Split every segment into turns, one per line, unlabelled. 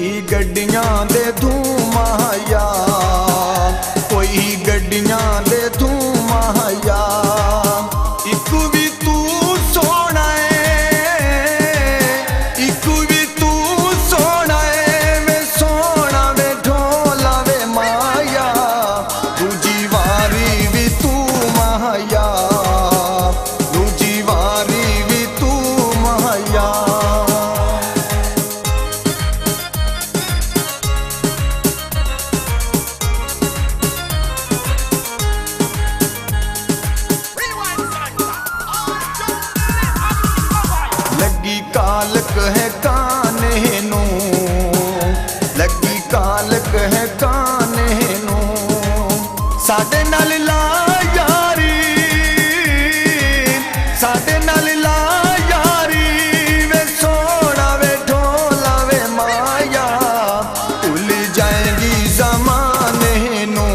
गड्डियां दे धूमां या कोई गड्डियां दे धूमां या इक भी तू सोना है इक भी तू सोना है वे सोना वे ढोला वे माया दूजी वारी भी तू माया दूजी वारी भी तू माया लगी कालक है काने नू लगी कालक है काने नू साडे नाल ला यारी साडे नाल ला यारी वे सोना वे ढोला वे माया भूल जाएगी ज़माने नू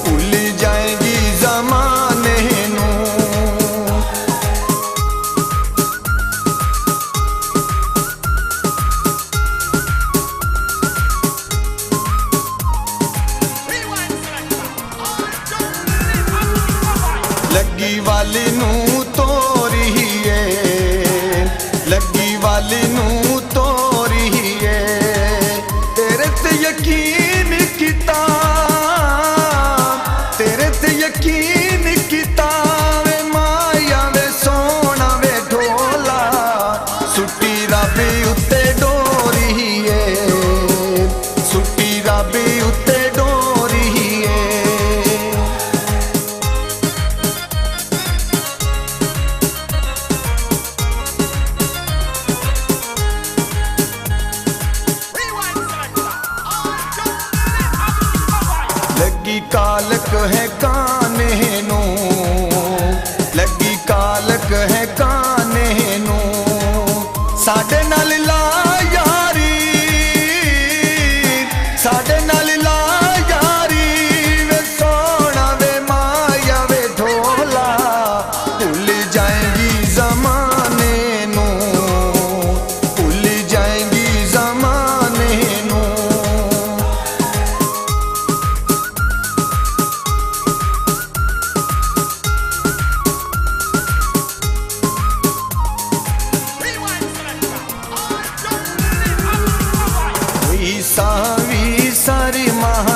भूल जाएगी ज़माने नू लगी वाली नू तोरीए लगी वाली नू तोरीए तेरे ते यकीन किता तेरे ते यकीन किता वे माया वे सोना वे ढोला सुट्टी रबी उत्ते डोरीए सुट्टी रबी उत्ते डोरीए लगी कालक है काने नू लगी कालक है काने नू साडे नाल ला यारी साडे नाल ला यारी वे सोना वे माया वे ढोला भूल जाएंगी ज़माने नू भूल जाएंगी ज़माने नू सावी सारी महा